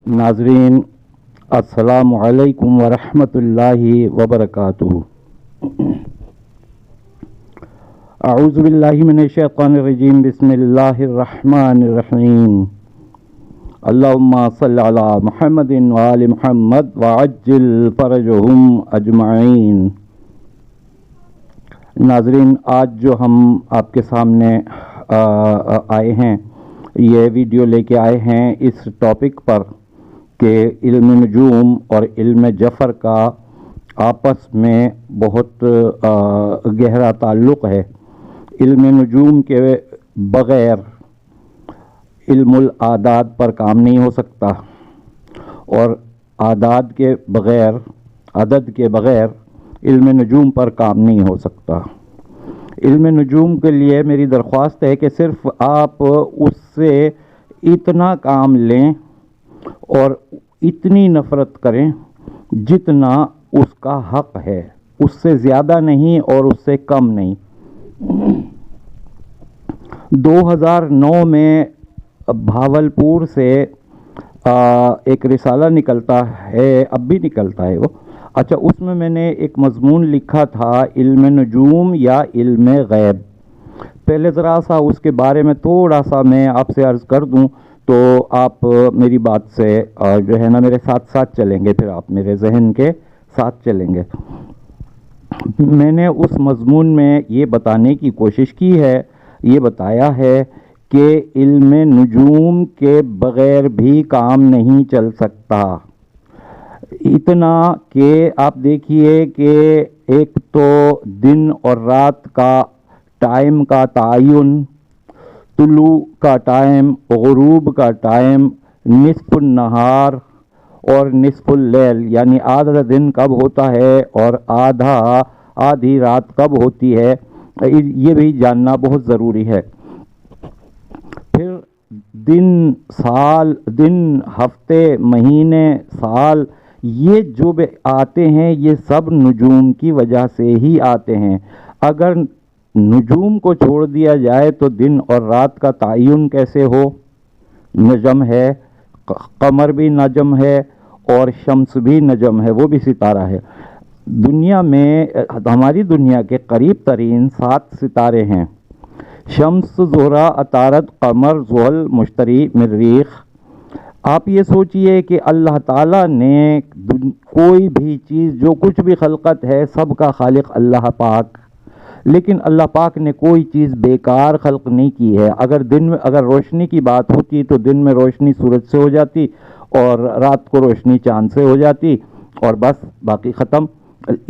नाज़रीन अस्सलामु अलैकुम वरहमतुल्लाहि वबरकातुहू। अऊज़ु बिल्लाहि मिनश शैतानिर रजीम बिस्मिल्लाहिर रहमानिर रहीम। अल्लाहुम्मा सल्लि अला मुहम्मदिन व आलि मुहम्मद व अज्जिल फरजहुम अजमईन। नाज़रीन, आज जो हम आपके सामने आए हैं, ये वीडियो लेके आए हैं इस टॉपिक पर कि इल्म नजूम और इल्म जफ़र का आपस में बहुत गहरा ताल्लुक़ है। इल्म नजूम के बग़ैर इल्मुल आदाद पर काम नहीं हो सकता और आदाद के बग़ैर, अदद के बग़ैर इल्म नजूम पर काम नहीं हो सकता। इल्म नजूम के लिए मेरी दरख्वास्त है कि सिर्फ़ आप उससे इतना काम लें और इतनी नफ़रत करें जितना उसका हक़ है, उससे ज़्यादा नहीं और उससे कम नहीं। 2009 में भावलपुर से एक रिसाला निकलता है, अब भी निकलता है वो। अच्छा, उसमें मैंने एक मज़मून लिखा था, इल्म नजूम या इल्म गैब। पहले ज़रा सा उसके बारे में थोड़ा सा मैं आपसे अर्ज़ कर दूं तो आप मेरी बात से जो है ना मेरे साथ साथ चलेंगे, फिर आप मेरे जहन के साथ चलेंगे। मैंने उस मज़मून में ये बताने की कोशिश की है, ये बताया है कि इल्म नजूम के बग़ैर भी काम नहीं चल सकता। इतना कि आप देखिए कि एक तो दिन और रात का टाइम का तायुन, तुलू का टाइम, गुरूब का टाइम, निस्फ़ुन नहार और निस्फ़ुल लैल, यानी आधा दिन कब होता है और आधी रात कब होती है, ये भी जानना बहुत ज़रूरी है। फिर दिन, साल, दिन, हफ्ते, महीने, साल, ये जो भी आते हैं ये सब नजूम की वजह से ही आते हैं। अगर नजूम को छोड़ दिया जाए तो दिन और रात का तायुन कैसे हो? नजम है, कमर भी नजम है और शम्स भी नजम है, वो भी सितारा है। दुनिया में, हमारी दुनिया के करीब तरीन 7 सितारे हैं, शम्स, ज़ोहरा, अतारद, कमर, ज़ुहल, मुश्तरी, मरीख़। आप ये सोचिए कि अल्लाह ताला ने कोई भी चीज़, जो कुछ भी खलकत है, सब का खालिक अल्लाह पाक, लेकिन अल्लाह पाक ने कोई चीज़ बेकार खल्क नहीं की है। अगर दिन में, अगर रोशनी की बात होती तो दिन में रोशनी सूरज से हो जाती और रात को रोशनी चाँद से हो जाती और बस बाकी ख़त्म।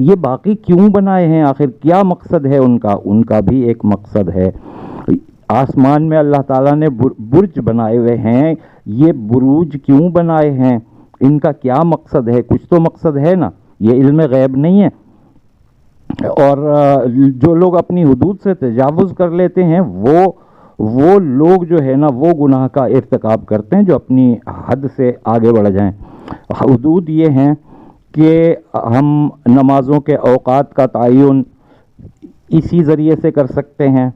ये बाकी क्यों बनाए हैं? आखिर क्या मकसद है उनका? उनका भी एक मकसद है। आसमान में अल्लाह ताला ने बुर्ज बनाए हुए हैं, ये बुरूज क्यों बनाए हैं? इनका क्या मकसद है? कुछ तो मकसद है ना, ये इल्म गैब नहीं है। और जो लोग अपनी हुदूद से तजावुज़ कर लेते हैं वो लोग जो है ना वो गुनाह का इर्तिकाब करते हैं, जो अपनी हद से आगे बढ़ जाएं। हुदूद ये हैं कि हम नमाज़ों के औक़ात का तयन इसी ज़रिए से कर सकते हैं।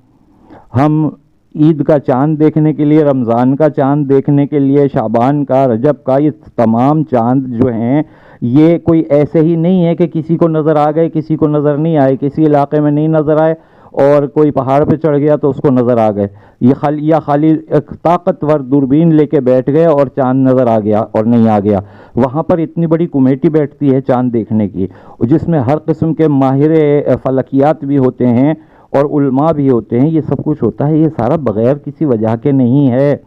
हम ईद का चाँद देखने के लिए, रमज़ान का चाँद देखने के लिए, शाबान का, रजब का, ये तमाम चाँद जो हैं ये कोई ऐसे ही नहीं है कि किसी को नज़र आ गए, किसी को नज़र नहीं आए, किसी इलाके में नहीं नज़र आए और कोई पहाड़ पे चढ़ गया तो उसको नज़र आ गए। ये खाली एक ताकतवर दूरबीन लेके बैठ गए और चाँद नज़र आ गया और नहीं आ गया। वहाँ पर इतनी बड़ी कमेटी बैठती है चाँद देखने की, जिसमें हर किस्म के माहिर फलकियात भी होते हैं और उलमा भी होते हैं। ये सब कुछ होता है, ये सारा बग़ैर किसी वजह के नहीं है।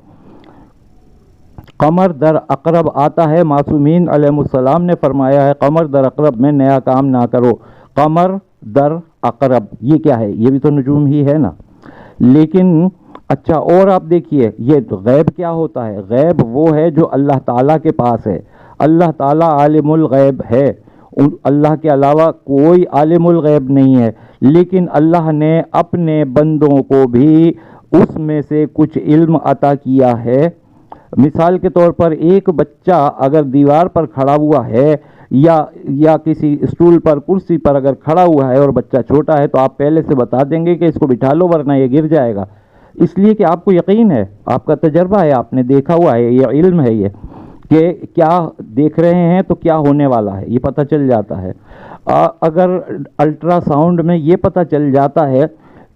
कमर दर अक़रब आता है, मासूमीन अलैहिस्सलाम ने फरमाया है, कमर दर अक़रब में नया काम ना करो। कमर दर अक़रब ये क्या है? ये भी तो नजूम ही है ना। लेकिन अच्छा, और आप देखिए, ये तो गैब क्या होता है? गैब वो है जो अल्लाह ताला के पास है। अल्लाह ताला आलिमुल गैब है, अल्लाह के अलावा कोई आलिमुल गैब नहीं है। लेकिन अल्लाह ने अपने बंदों को भी उसमें से कुछ इल्म अता किया है। मिसाल के तौर पर एक बच्चा अगर दीवार पर खड़ा हुआ है या किसी स्टूल पर, कुर्सी पर अगर खड़ा हुआ है और बच्चा छोटा है तो आप पहले से बता देंगे कि इसको बिठा लो वरना ये गिर जाएगा, इसलिए कि आपको यकीन है, आपका तजर्बा है, आपने देखा हुआ है, ये इल्म है। کہ کیا دیکھ رہے ہیں تو کیا ہونے والا ہے یہ پتہ چل جاتا ہے. اگر الٹرا ساؤنڈ میں یہ پتہ چل جاتا ہے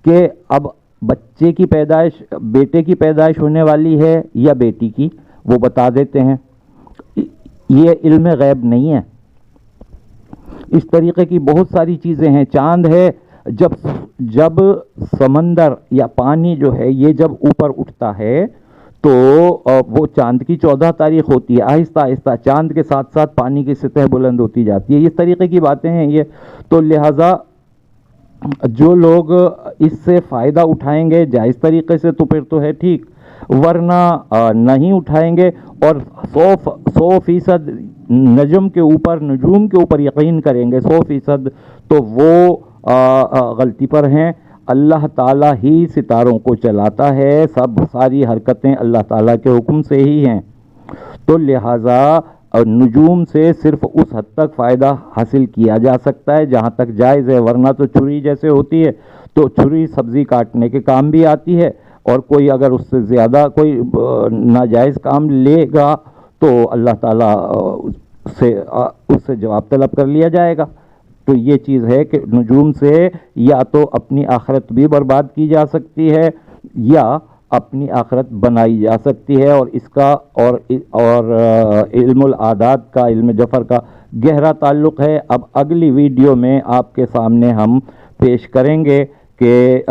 کہ اب بچے کی پیدائش، بیٹے کی پیدائش ہونے والی ہے یا بیٹی کی، وہ بتا دیتے ہیں. یہ علم غیب نہیں ہے. اس طریقے کی بہت ساری چیزیں ہیں. چاند ہے، جب سمندر یا پانی جو ہے یہ جب اوپر اٹھتا ہے تو وہ چاند کی 14 تاریخ ہوتی ہے. آہستہ آہستہ چاند کے ساتھ ساتھ پانی کی سطح بلند ہوتی جاتی ہے. اس طریقے کی باتیں ہیں یہ. تو لہٰذا جو لوگ اس سے فائدہ اٹھائیں گے جائز طریقے سے تو پھر تو ہے ٹھیک، ورنہ نہیں اٹھائیں گے اور 100% نجوم کے اوپر یقین کریں گے 100%، تو وہ غلطی پر ہیں. اللہ تعالیٰ ہی ستاروں کو چلاتا ہے، ساری حرکتیں اللہ تعالیٰ کے حکم سے ہی ہیں. تو لہٰذا نجوم سے صرف اس حد تک فائدہ حاصل کیا جا سکتا ہے جہاں تک جائز ہے، ورنہ تو چھری جیسے ہوتی ہے تو چھری سبزی کاٹنے کے کام بھی آتی ہے، اور کوئی اگر اس سے زیادہ کوئی ناجائز کام لے گا تو اللہ تعالیٰ اس سے جواب طلب کر لیا جائے گا. تو یہ چیز ہے کہ نجوم سے یا تو اپنی آخرت بھی برباد کی جا سکتی ہے یا اپنی آخرت بنائی جا سکتی ہے. اور اس کا اور علم العادات کا، علم جفر کا گہرا تعلق ہے. اب اگلی ویڈیو میں آپ کے سامنے ہم پیش کریں گے کہ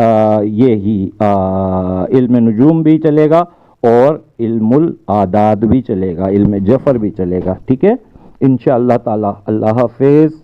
یہی علم نجوم بھی چلے گا اور علم العادات بھی چلے گا، علم جفر بھی چلے گا. ٹھیک ہے انشاءاللہ تعالی. اللہ حافظ.